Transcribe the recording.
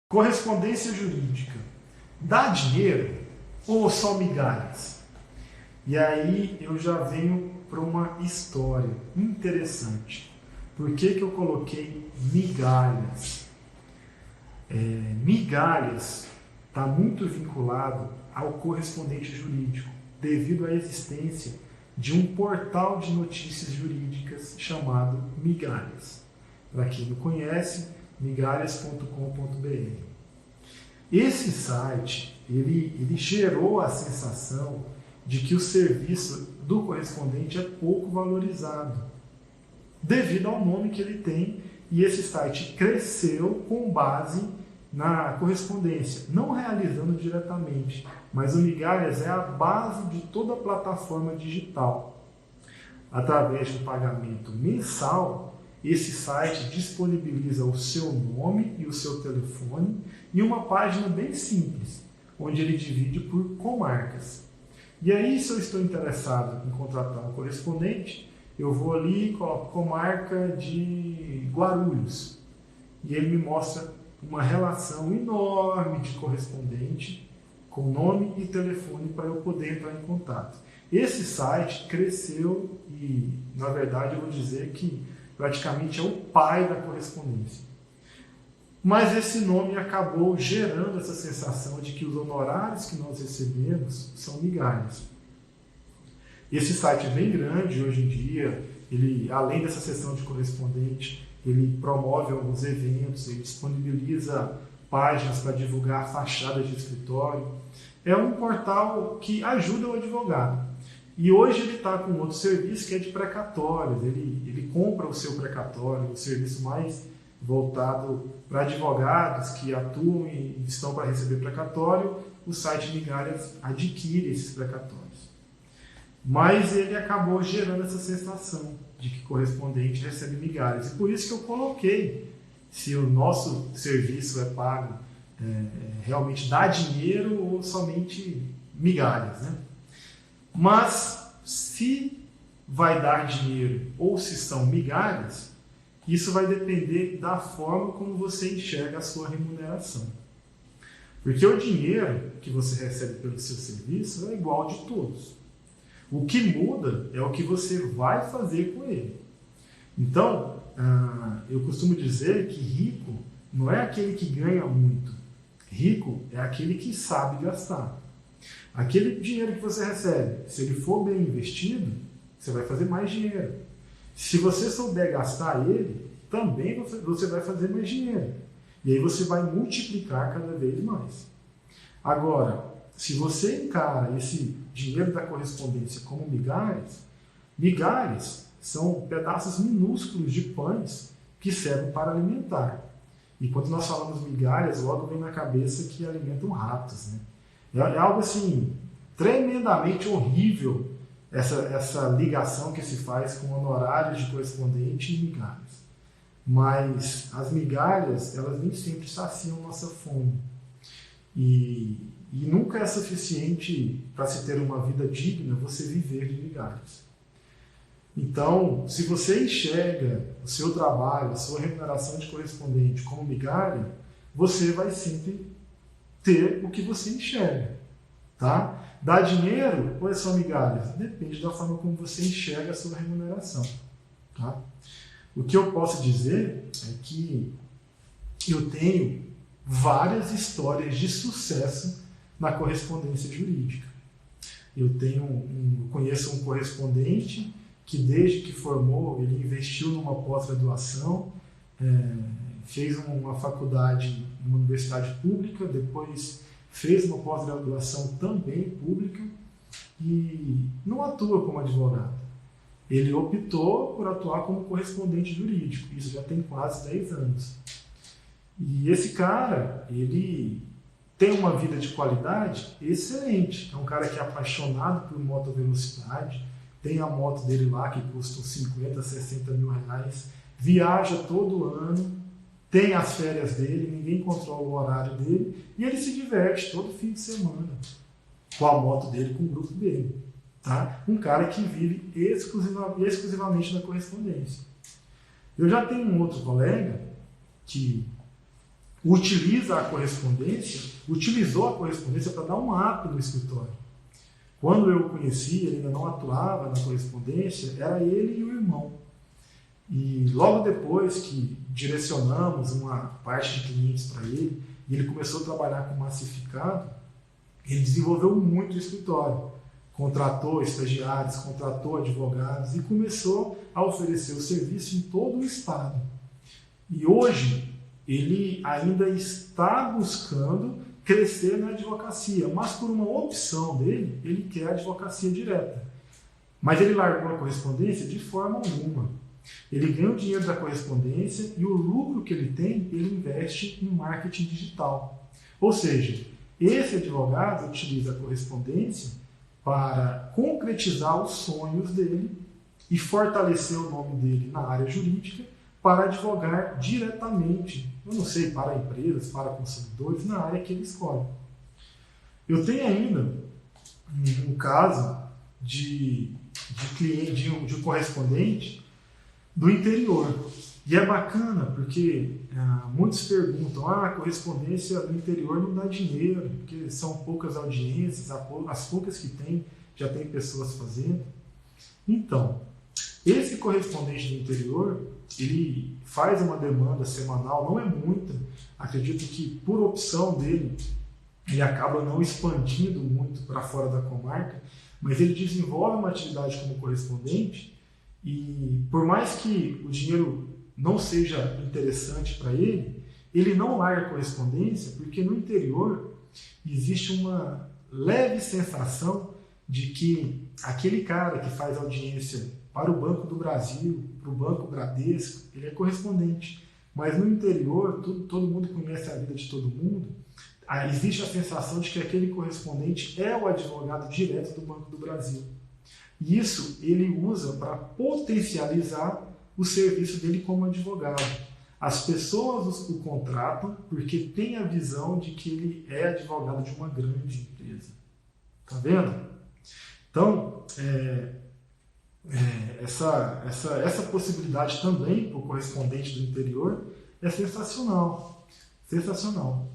Correspondência jurídica. Dá dinheiro ou só migalhas? E aí eu já venho para uma história interessante. Por que eu coloquei migalhas? Migalhas está muito vinculado ao correspondente jurídico, devido à existência de um portal de notícias jurídicas chamado Migalhas. Para quem não conhece, migalhas.com.br. Esse site ele gerou a sensação de que o serviço do correspondente é pouco valorizado, devido ao nome que ele tem, e esse site cresceu com base na correspondência, não realizando diretamente, mas o Migalhas é a base de toda a plataforma digital. Através do pagamento mensal, esse site disponibiliza o seu nome e o seu telefone em uma página bem simples, onde ele divide por comarcas. E aí, se eu estou interessado em contratar um correspondente, eu vou ali e coloco comarca de Guarulhos. E ele me mostra uma relação enorme de correspondente com nome e telefone para eu poder entrar em contato. Esse site cresceu e, na verdade, eu vou dizer que praticamente é o pai da correspondência. Mas esse nome acabou gerando essa sensação de que os honorários que nós recebemos são migalhas. Esse site é bem grande hoje em dia, ele, além dessa seção de correspondente, ele promove alguns eventos, ele disponibiliza páginas para divulgar fachadas de escritório. É um portal que ajuda o advogado. E hoje ele está com outro serviço que é de precatórios. Ele compra o seu precatório, o serviço mais voltado para advogados que atuam e estão para receber precatório. O site Migalhas adquire esses precatórios. Mas ele acabou gerando essa sensação de que correspondente recebe migalhas. E por isso que eu coloquei, se o nosso serviço é pago, realmente dá dinheiro ou somente migalhas, né? Mas se vai dar dinheiro ou se são migalhas, isso vai depender da forma como você enxerga a sua remuneração. Porque o dinheiro que você recebe pelo seu serviço é igual de todos. O que muda é o que você vai fazer com ele. Então, eu costumo dizer que rico não é aquele que ganha muito. Rico é aquele que sabe gastar. Aquele dinheiro que você recebe, se ele for bem investido, você vai fazer mais dinheiro. Se você souber gastar ele, também você vai fazer mais dinheiro. E aí você vai multiplicar cada vez mais. Agora, se você encara esse dinheiro da correspondência como migalhas, migalhas são pedaços minúsculos de pães que servem para alimentar. E quando nós falamos migalhas, logo vem na cabeça que alimentam ratos, né? É algo assim, tremendamente horrível essa ligação que se faz com honorários de correspondente e migalhas. Mas as migalhas, elas nem sempre saciam nossa fome. E nunca é suficiente para se ter uma vida digna você viver de migalhas. Então, se você enxerga o seu trabalho, a sua remuneração de correspondente como migalha, você vai sempre ter o que você enxerga. Tá? Dá dinheiro ou é só migalhas? Depende da forma como você enxerga a sua remuneração. Tá? O que eu posso dizer é que eu tenho várias histórias de sucesso na correspondência jurídica. Eu conheço um correspondente que desde que formou, ele investiu numa pós-graduação, fez uma faculdade numa universidade pública, depois fez uma pós-graduação também pública e não atua como advogado. Ele optou por atuar como correspondente jurídico, isso já tem quase 10 anos. E esse cara, ele tem uma vida de qualidade excelente. É um cara que é apaixonado por moto velocidade, tem a moto dele lá que custa 50, 60 mil reais, viaja todo ano, tem as férias dele, ninguém controla o horário dele e ele se diverte todo fim de semana com a moto dele, com o grupo dele. Tá? Um cara que vive exclusivamente na correspondência. Eu já tenho um outro colega que utilizou a correspondência para dar um up no escritório. Quando eu o conheci, ele ainda não atuava na correspondência, era ele e o irmão. E logo depois que direcionamos uma parte de clientes para ele, e ele começou a trabalhar com massificado, ele desenvolveu muito o escritório. Contratou estagiários, contratou advogados e começou a oferecer o serviço em todo o estado. E hoje ele ainda está buscando crescer na advocacia, mas por uma opção dele, ele quer a advocacia direta. Mas ele largou a correspondência de forma alguma. Ele ganha o dinheiro da correspondência e o lucro que ele tem, ele investe em marketing digital. Ou seja, esse advogado utiliza a correspondência para concretizar os sonhos dele e fortalecer o nome dele na área jurídica para advogar diretamente, eu não sei, para empresas, para consumidores, na área que ele escolhe. Eu tenho ainda um caso de um correspondente do interior. E é bacana porque muitos perguntam, a correspondência do interior não dá dinheiro, porque são poucas audiências, as poucas que tem, já tem pessoas fazendo. Então, esse correspondente do interior, ele faz uma demanda semanal, não é muita, acredito que por opção dele, ele acaba não expandindo muito para fora da comarca, mas ele desenvolve uma atividade como correspondente e por mais que o dinheiro não seja interessante para ele, ele não larga a correspondência porque no interior existe uma leve sensação de que aquele cara que faz audiência para o Banco do Brasil, para o Banco Bradesco, ele é correspondente. Mas no interior, todo mundo conhece a vida de todo mundo, existe a sensação de que aquele correspondente é o advogado direto do Banco do Brasil. E isso ele usa para potencializar o serviço dele como advogado. As pessoas o contratam porque tem a visão de que ele é advogado de uma grande empresa. Tá vendo? Então, essa possibilidade também para o correspondente do interior é sensacional. Sensacional.